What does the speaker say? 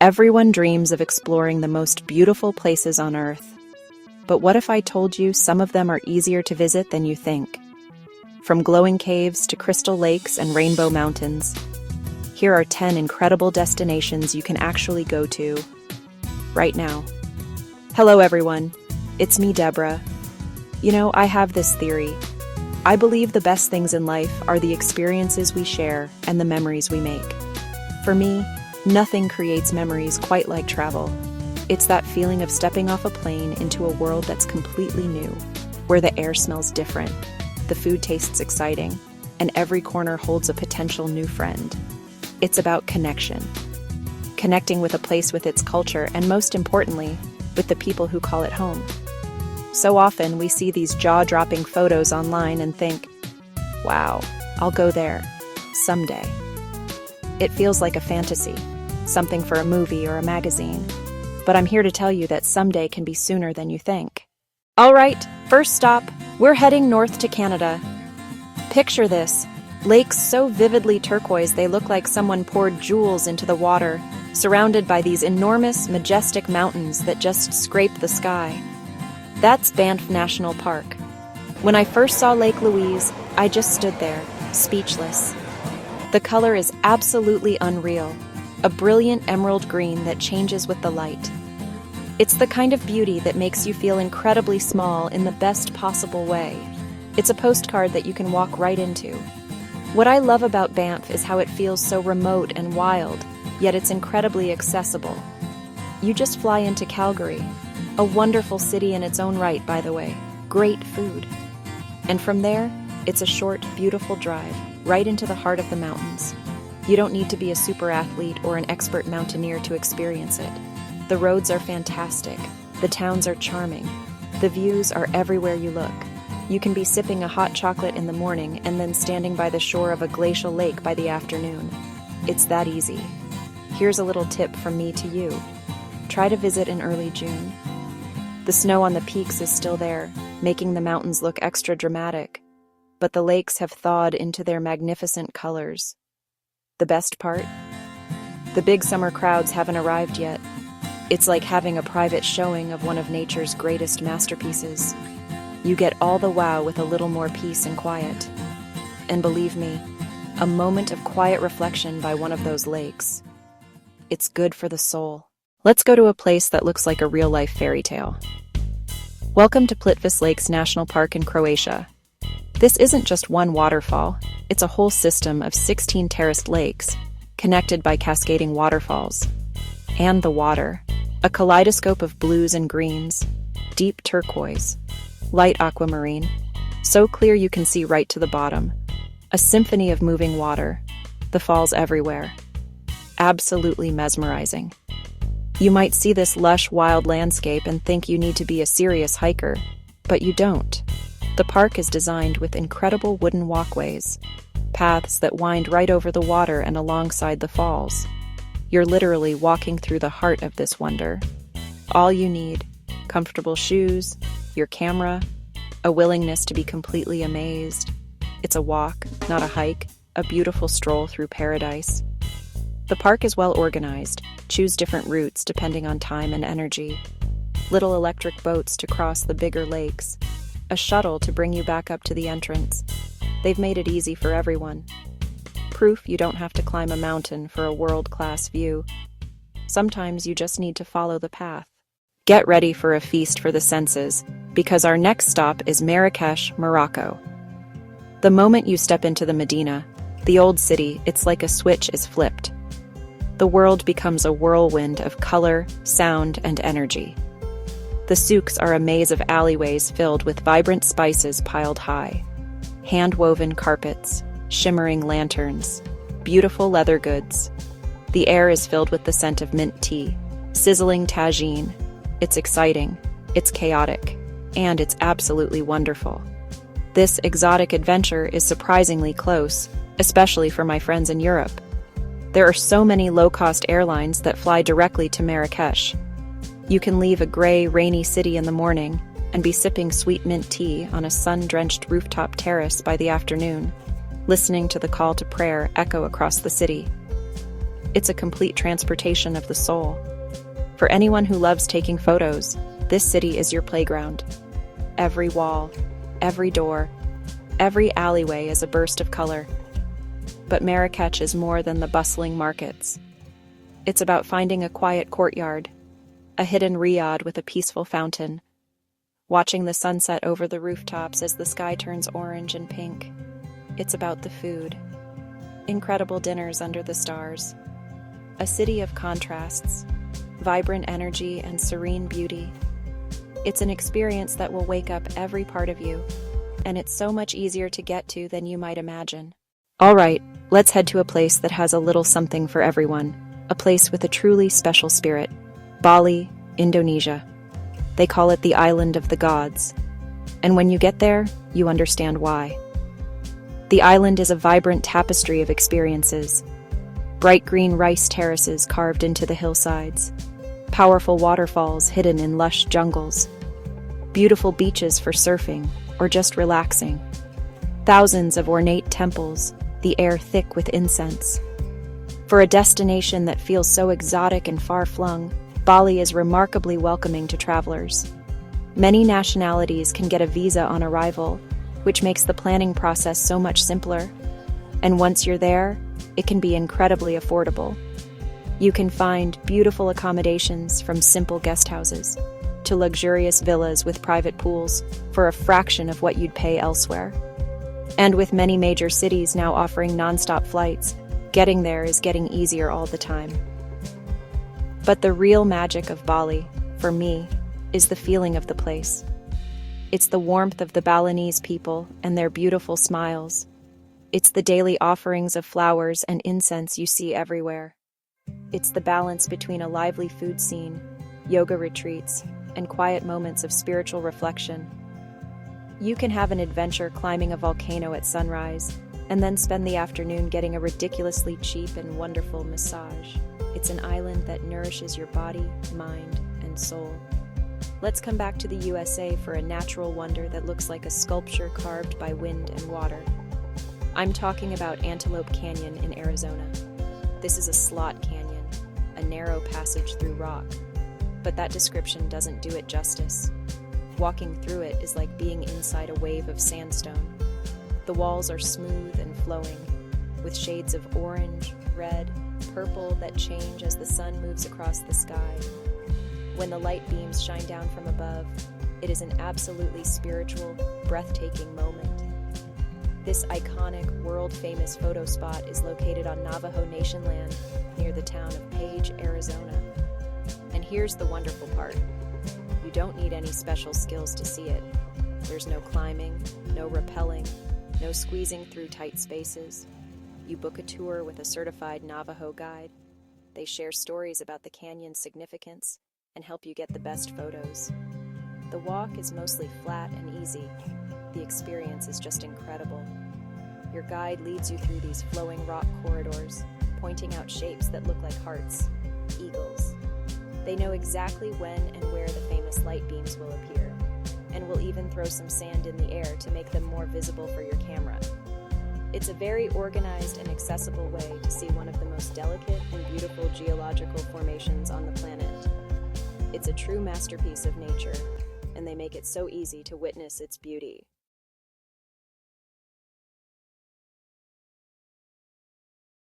Everyone dreams of exploring the most beautiful places on Earth. But what if I told you some of them are easier to visit than you think? From glowing caves to crystal lakes and rainbow mountains, here are 10 incredible destinations you can actually go to right now. Hello everyone, it's me, Deborah. I have this theory. I believe the best things in life are the experiences we share and the memories we make. For me, nothing creates memories quite like travel. It's that feeling of stepping off a plane into a world that's completely new, where the air smells different, the food tastes exciting, and every corner holds a potential new friend. It's about connection. Connecting with a place with its culture, and most importantly, with the people who call it home. So often we see these jaw-dropping photos online and think, wow, I'll go there someday. It feels like a fantasy, something for a movie or a magazine. But I'm here to tell you that someday can be sooner than you think. All right, first stop, we're heading north to Canada. Picture this, lakes so vividly turquoise they look like someone poured jewels into the water, surrounded by these enormous, majestic mountains that just scrape the sky. That's Banff National Park. When I first saw Lake Louise, I just stood there, speechless. The color is absolutely unreal, a brilliant emerald green that changes with the light. It's the kind of beauty that makes you feel incredibly small in the best possible way. It's a postcard that you can walk right into. What I love about Banff is how it feels so remote and wild, yet it's incredibly accessible. You just fly into Calgary, a wonderful city in its own right, by the way. Great food. And from there, it's a short, beautiful drive right into the heart of the mountains. You don't need to be a super athlete or an expert mountaineer to experience it. The roads are fantastic. The towns are charming. The views are everywhere you look. You can be sipping a hot chocolate in the morning and then standing by the shore of a glacial lake by the afternoon. It's that easy. Here's a little tip from me to you. Try to visit in early June. The snow on the peaks is still there, making the mountains look extra dramatic, but the lakes have thawed into their magnificent colors. The best part? The big summer crowds haven't arrived yet. It's like having a private showing of one of nature's greatest masterpieces. You get all the wow with a little more peace and quiet. And believe me, a moment of quiet reflection by one of those lakes. It's good for the soul. Let's go to a place that looks like a real-life fairy tale. Welcome to Plitvice Lakes National Park in Croatia. This isn't just one waterfall, it's a whole system of 16 terraced lakes, connected by cascading waterfalls. And the water, a kaleidoscope of blues and greens, deep turquoise, light aquamarine, so clear you can see right to the bottom. A symphony of moving water, the falls everywhere. Absolutely mesmerizing. You might see this lush, wild landscape and think you need to be a serious hiker, but you don't. The park is designed with incredible wooden walkways, paths that wind right over the water and alongside the falls. You're literally walking through the heart of this wonder. All you need, comfortable shoes, your camera, a willingness to be completely amazed. It's a walk, not a hike, a beautiful stroll through paradise. The park is well organized. Choose different routes depending on time and energy. Little electric boats to cross the bigger lakes. A shuttle to bring you back up to the entrance. They've made it easy for everyone. Proof you don't have to climb a mountain for a world-class view. Sometimes you just need to follow the path. Get ready for a feast for the senses, because our next stop is Marrakesh, Morocco. The moment you step into the Medina, the old city, it's like a switch is flipped. The world becomes a whirlwind of color, sound, and energy. The souks are a maze of alleyways filled with vibrant spices piled high. Hand-woven carpets, shimmering lanterns, beautiful leather goods. The air is filled with the scent of mint tea, sizzling tagine. It's exciting, it's chaotic, and it's absolutely wonderful. This exotic adventure is surprisingly close, especially for my friends in Europe. There are so many low-cost airlines that fly directly to Marrakesh. You can leave a gray, rainy city in the morning and be sipping sweet mint tea on a sun-drenched rooftop terrace by the afternoon, listening to the call to prayer echo across the city. It's a complete transportation of the soul. For anyone who loves taking photos, this city is your playground. Every wall, every door, every alleyway is a burst of color. But Marrakech is more than the bustling markets. It's about finding a quiet courtyard, a hidden riad with a peaceful fountain, watching the sunset over the rooftops as the sky turns orange and pink. It's about the food, incredible dinners under the stars, a city of contrasts, vibrant energy and serene beauty. It's an experience that will wake up every part of you, and it's so much easier to get to than you might imagine. All right, let's head to a place that has a little something for everyone, a place with a truly special spirit. Bali, Indonesia. They call it the island of the gods. And when you get there, you understand why. The island is a vibrant tapestry of experiences. Bright green rice terraces carved into the hillsides, powerful waterfalls hidden in lush jungles, beautiful beaches for surfing or just relaxing, thousands of ornate temples, the air thick with incense. For a destination that feels so exotic and far-flung, Bali is remarkably welcoming to travelers. Many nationalities can get a visa on arrival, which makes the planning process so much simpler. And once you're there, it can be incredibly affordable. You can find beautiful accommodations from simple guest houses to luxurious villas with private pools for a fraction of what you'd pay elsewhere. And with many major cities now offering non-stop flights, getting there is getting easier all the time. But the real magic of Bali, for me, is the feeling of the place. It's the warmth of the Balinese people and their beautiful smiles. It's the daily offerings of flowers and incense you see everywhere. It's the balance between a lively food scene, yoga retreats, and quiet moments of spiritual reflection. You can have an adventure climbing a volcano at sunrise, and then spend the afternoon getting a ridiculously cheap and wonderful massage. It's an island that nourishes your body, mind, and soul. Let's come back to the USA for a natural wonder that looks like a sculpture carved by wind and water. I'm talking about Antelope Canyon in Arizona. This is a slot canyon, a narrow passage through rock. But that description doesn't do it justice. Walking through it is like being inside a wave of sandstone. The walls are smooth and flowing, with shades of orange, red, purple that change as the sun moves across the sky. When the light beams shine down from above, it is an absolutely spiritual, breathtaking moment. This iconic, world-famous photo spot is located on Navajo Nation land near the town of Page, Arizona. And here's the wonderful part. You don't need any special skills to see it. There's no climbing, no rappelling, no squeezing through tight spaces. You book a tour with a certified Navajo guide. They share stories about the canyon's significance and help you get the best photos. The walk is mostly flat and easy. The experience is just incredible. Your guide leads you through these flowing rock corridors, pointing out shapes that look like hearts, eagles. They know exactly when and where the famous light beams will appear, and will even throw some sand in the air to make them more visible for your camera. It's a very organized and accessible way to see one of the most delicate and beautiful geological formations on the planet. It's a true masterpiece of nature, and they make it so easy to witness its beauty.